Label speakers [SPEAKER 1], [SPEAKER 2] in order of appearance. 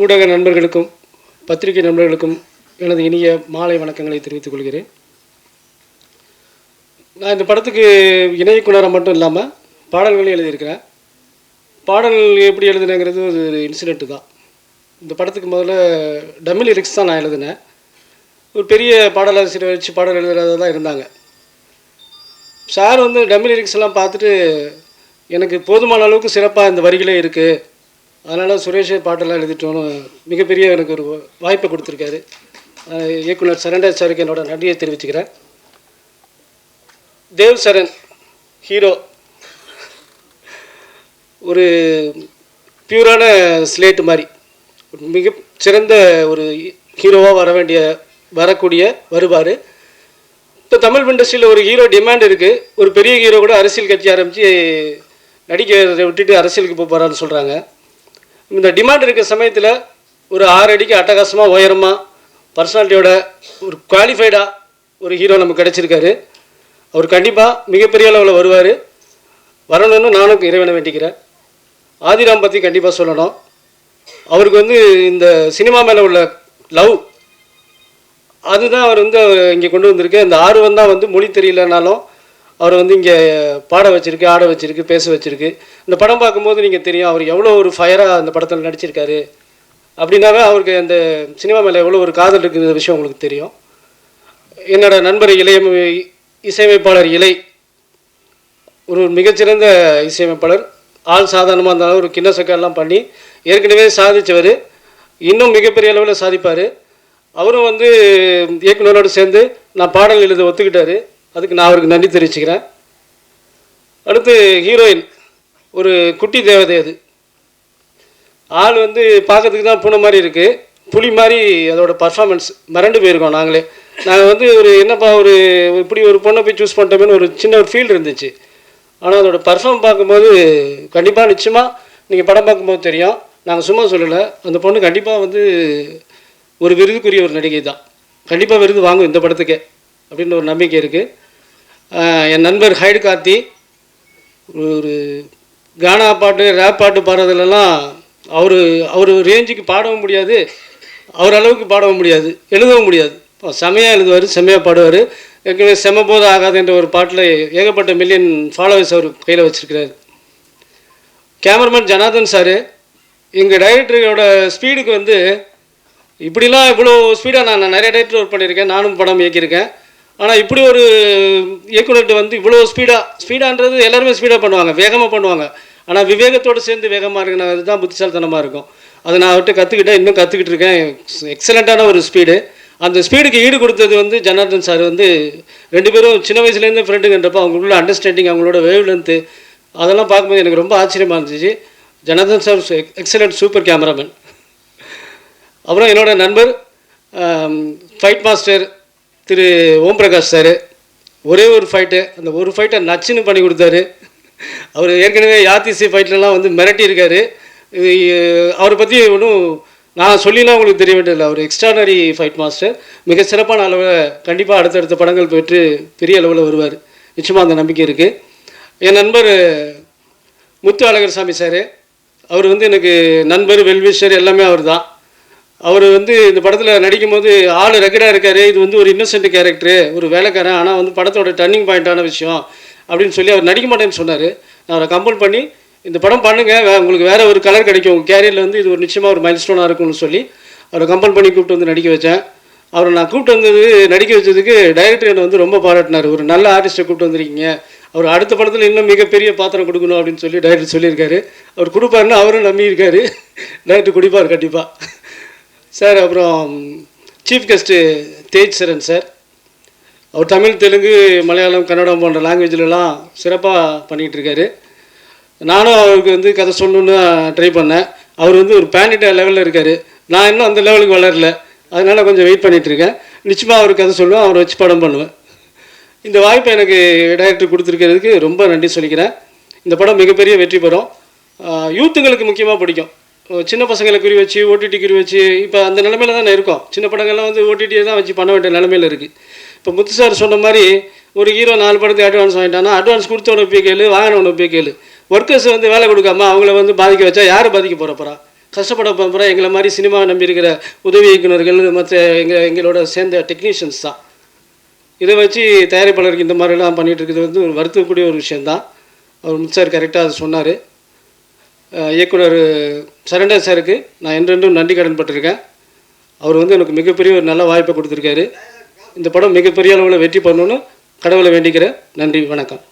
[SPEAKER 1] ஊடக நண்பர்களுக்கும் பத்திரிகை நண்பர்களுக்கும் எனது இனிய மாலை வணக்கங்களை தெரிவித்துக் கொள்கிறேன். நான் இந்த படத்துக்கு இணைக்குனராக மட்டும் இல்லாமல் பாடல்களையும் எழுதியிருக்கிறேன். பாடல் எப்படி எழுதுனேங்கிறது ஒரு இன்சிடெண்ட்டு தான். இந்த படத்துக்கு முதல்ல டம்மி லிரிக்ஸ் தான் நான் எழுதினேன். ஒரு பெரிய பாடலாசிரியர் வச்சு பாடல் எழுதுறதா தான் இருந்தாங்க. சார் வந்து டம்மி லிரிக்ஸ் எல்லாம் பார்த்துட்டு எனக்கு போதுமான அளவுக்கு சிறப்பாக இந்த வரிகளே இருக்குது, அதனால் சுரேஷே பாட்டெல்லாம் எழுதிட்டோன்னு மிகப்பெரிய எனக்கு ஒரு வாய்ப்பை கொடுத்துருக்காரு. இயக்குனர் சரண்டர் சாருக்கு என்னோட நன்றியை தெரிவிச்சுக்கிறேன். தேவ் சரண் ஹீரோ ஒரு பியூரான ஸ்லேட்டு மாதிரி மிக சிறந்த ஒரு ஹீரோவாக வரக்கூடிய வருவார். இப்போ தமிழ் இண்டஸ்ட்ரியில் ஒரு ஹீரோ டிமாண்ட் இருக்குது. ஒரு பெரிய ஹீரோ கூட அரசியல் கட்சி ஆரம்பித்து நடிக்கிறதை விட்டுட்டு அரசியலுக்கு போகிறான்னு சொல்கிறாங்க. இந்த டிமாண்ட் இருக்கிற சமயத்தில் ஒரு 6 அடிக்கு அட்டகாசமாக உயரமாக பர்சனாலிட்டியோட ஒரு குவாலிஃபைடாக ஒரு ஹீரோ நமக்கு கிடச்சிருக்காரு. அவர் கண்டிப்பாக மிகப்பெரிய அளவில் வருவார். வரணும்னு நானும் இறைவனை வேண்டிக்கிறேன். ஆதிராம் பற்றி கண்டிப்பாக சொல்லணும். அவருக்கு வந்து இந்த சினிமா மேலே உள்ள லவ் அதுதான் அவர் வந்து இங்கே கொண்டு வந்திருக்கு. அந்த ஆர்வம் தான் வந்து மொழி தெரியலனாலும் அவரை வந்து இங்கே பாட வச்சுருக்கு, ஆட வச்சுருக்கு, பேச வச்சுருக்கு. இந்த படம் பார்க்கும்போது நீங்கள் தெரியும் அவர் எவ்வளோ ஒரு ஃபயராக அந்த படத்தில் நடிச்சிருக்காரு. அப்படின்னாவே அவருக்கு அந்த சினிமா மேலே எவ்வளோ ஒரு காதல் இருக்குங்கிற விஷயம் உங்களுக்கு தெரியும். என்னோட நண்பர் இசையமைப்பாளர் இலை ஒரு மிகச்சிறந்த இசையமைப்பாளர். ஆள் சாதாரணமாக இருந்தாலும் ஒரு கிண்ணசக்கெல்லாம் பண்ணி ஏற்கனவே சாதித்தவர், இன்னும் மிகப்பெரிய அளவில் சாதிப்பார். அவரும் வந்து இயக்குனரோடு சேர்ந்து நான் பாடல் எழுத ஒத்துக்கிட்டார். அதுக்கு நான் அவருக்கு நன்றி தெரிவிச்சுக்கிறேன். அடுத்து ஹீரோயின் ஒரு குட்டி தேவதை. அது ஆள் வந்து பார்க்கறதுக்கு தான் பூனை மாதிரி இருக்குது, புலி மாதிரி அதோட பர்ஃபார்மன்ஸ் மிரண்டு போயிருக்கோம் நாங்கள் வந்து ஒரு என்னப்பா ஒரு இப்படி ஒரு பொண்ணை போய் சூஸ் பண்ணிட்டோமேனு ஒரு சின்ன ஒரு ஃபீல் இருந்துச்சு. ஆனால் அதோட பர்ஃபார்ம் பார்க்கும்போது கண்டிப்பாக நிச்சயமாக நீங்கள் படம் பார்க்கும்போது தெரியும், நாங்கள் சும்மா சொல்லலை, அந்த பொண்ணு கண்டிப்பாக வந்து ஒரு விருதுக்குரிய ஒரு நடிகை தான். கண்டிப்பாக விருது வாங்கும் இந்த படத்துக்கே அப்படின்னு ஒரு நம்பிக்கை இருக்குது. என் நண்பர் ஹைடு கார்த்தி ஒரு கானா பாட்டு ரேப் பாட்டு பாடுறதுலலாம் அவர் ரேஞ்சுக்கு பாடவும் முடியாது, அவர் அளவுக்கு பாடவும் முடியாது, எழுதவும் முடியாது. செம்மையாக எழுதுவார், செம்மையாக பாடுவார். ஏற்கனவே செம்மபோது ஆகாது என்ற ஒரு பாட்டில் ஏகப்பட்ட மில்லியன் ஃபாலோவர்ஸ் அவர் கையில் வச்சுருக்கிறார். கேமராமேன் ஜனார்தன் சார் எங்கள் டைரக்டரோட ஸ்பீடுக்கு வந்து இப்படிலாம் இவ்வளோ ஸ்பீடாக நான் நிறைய டைரக்டர் ஒர்க் பண்ணியிருக்கேன், நானும் படம் இயக்கியிருக்கேன். ஆனால் இப்படி ஒரு இயக்குனர்கிட்ட வந்து இவ்வளோ ஸ்பீடான்றது எல்லாருமே ஸ்பீடாக பண்ணுவாங்க, வேகமாக பண்ணுவாங்க. ஆனால் விவேகத்தோடு சேர்ந்து வேகமாக இருக்குன்னா அதுதான் புத்திசாலித்தனமாக இருக்கும். அதை நான் அவர்கிட்ட கற்றுக்கிட்டேன், இன்னும் கற்றுக்கிட்டு இருக்கேன். எக்ஸலண்ட்டான ஒரு ஸ்பீடு. அந்த ஸ்பீடுக்கு ஈடு கொடுத்தது வந்து ஜனார்தன் சார். வந்து 2 பேரும் சின்ன வயசுலேருந்து ஃப்ரெண்டுங்கன்றப்போ அவங்களுக்குள்ள அண்டர்ஸ்டாண்டிங், அவங்களோட வேவ் லென்த்து அதெல்லாம் பார்க்கும்போது எனக்கு ரொம்ப ஆச்சரியமாக இருந்துச்சு. Janardan sir excellent super cameraman. அப்புறம் என்னோடய நண்பர் ஃபைட் மாஸ்டர் திரு ஓம் பிரகாஷ் சார். ஒரே ஒரு ஃபைட்டு, அந்த ஒரு ஃபைட்டை நச்சுன்னு பண்ணி கொடுத்தாரு. அவர் ஏற்கனவே யாத்திசி ஃபைட்லலாம் வந்து மிரட்டியிருக்காரு. அவரை பற்றி ஒன்றும் நான் சொல்லிலாம் உங்களுக்கு தெரிய வேண்டியதில்லை. அவர் எக்ஸ்ட்ரானரி ஃபைட் மாஸ்டர். மிக சிறப்பான அளவில் கண்டிப்பாக அடுத்தடுத்த படங்கள் பெற்று பெரிய அளவில் வருவார், நிச்சயமாக அந்த நம்பிக்கை இருக்குது. என் நண்பர் முத்து அழகர் சாமி சார், அவர் வந்து எனக்கு நண்பர், வெல்விஷர் எல்லாமே அவர் தான். அவர் வந்து இந்த படத்தில் நடிக்கும்போது ஆள் ரெக்கடாக இருக்கார். இது வந்து ஒரு இன்னசென்ட் கேரக்டரு, ஒரு வேலைக்காரன், ஆனால் வந்து படத்தோட டர்னிங் பாயிண்ட்டான விஷயம் அப்படின்னு சொல்லி அவர் நடிக்க மாட்டேன்னு சொன்னார். நான் அவரை கம்பல் பண்ணி இந்த படம் பண்ணுங்கள், உங்களுக்கு வேறு ஒரு கலர் கிடைக்கும், உங்கள் கேரியரில் வந்து இது ஒரு நிச்சயமாக ஒரு மைல் ஸ்டோனாக இருக்கும்னு சொல்லி அவரை கம்பல் பண்ணி கூப்பிட்டு வந்து நடிக்க வச்சேன். அவரை நான் கூப்பிட்டு வந்தது நடிக்க வச்சதுக்கு டைரக்டர் என்னை வந்து ரொம்ப பாராட்டினார். ஒரு நல்ல ஆர்டிஸ்ட்டை கூப்பிட்டு வந்திருக்கீங்க, அவர் அடுத்த படத்தில் இன்னும் மிகப்பெரிய பாத்திரம் கொடுக்கணும் அப்படின்னு சொல்லி டைரக்டர் சொல்லியிருக்காரு. அவர் கொடுப்பாருன்னு அவரும் நம்பியிருக்காரு. டைரக்டர் கொடுப்பார் கண்டிப்பாக சார். அப்புறம் சீஃப் கெஸ்ட்டு தேஜ் சரண் சார். அவர் தமிழ், தெலுங்கு, மலையாளம், கன்னடம் போன்ற லாங்குவேஜிலலாம் சிறப்பாக பண்ணிகிட்ருக்காரு. நானும் அவருக்கு வந்து கதை சொல்லணுன்னு ட்ரை பண்ணேன். அவர் வந்து ஒரு பேன் இண்டியா லெவலில் இருக்கார். நான் இன்னும் அந்த லெவலுக்கு வளரல, அதனால் கொஞ்சம் வெயிட் பண்ணிகிட்ருக்கேன். நிச்சயமாக அவருக்கு கதை சொல்லுவேன், அவரை வச்சு படம் பண்ணுவேன். இந்த வாய்ப்பை எனக்கு டைரக்டர் கொடுத்துருக்கிறதுக்கு ரொம்ப நன்றி சொல்லிக்கிறேன். இந்த படம் மிகப்பெரிய வெற்றி பெறும். யூத்துங்களுக்கு முக்கியமாக பிடிக்கும். சின்ன பசங்களை குறி வச்சு ஓடிடி குறி வச்சு இப்போ அந்த நிலமையில தான் இருக்கோம். சின்ன படங்கள்லாம் வந்து ஓடிடியை தான் வச்சு பண்ண வேண்டிய நிலமையில் இருக்குது. இப்போ முத்து சார் சொன்ன மாதிரி ஒரு ஹீரோ 4 படத்துக்கு அட்வான்ஸ் வாங்கிட்டான்னா அட்வான்ஸ் கொடுத்தவனை போய் கேளு, வாங்கினவனை போய் கேளு. ஒர்க்கர்ஸ் வந்து வேலை கொடுக்காம அவங்கள வந்து பாதிக்க வச்சா யார் பாதிக்க போகிறப்பறா? கஷ்டப்பட போகிற எங்களை மாதிரி சினிமா நம்பியிருக்கிற உதவி இயக்குநர்கள் மற்ற எங்களோட சேர்ந்த டெக்னீஷியன்ஸ் தான். இதை வச்சு தயாரிப்பாளருக்கு இந்த மாதிரிலாம் பண்ணிகிட்டு இருக்கிறது வந்து ஒரு வருத்தக்கூடிய ஒரு விஷயந்தான். அவர் சார் கரெக்டாக அதை சொன்னார். இயக்குனர் சரண்டர் சாருக்கு நான் என்றென்றும் நன்றி கடன் பட்டிருக்கேன். அவர் வந்து எனக்கு மிகப்பெரிய ஒரு நல்ல வாய்ப்பை கொடுத்துருக்காரு. இந்த படம் மிகப்பெரிய அளவில் வெற்றி பண்ணணும்னு கடவுளை வேண்டிக்கிறேன். நன்றி, வணக்கம்.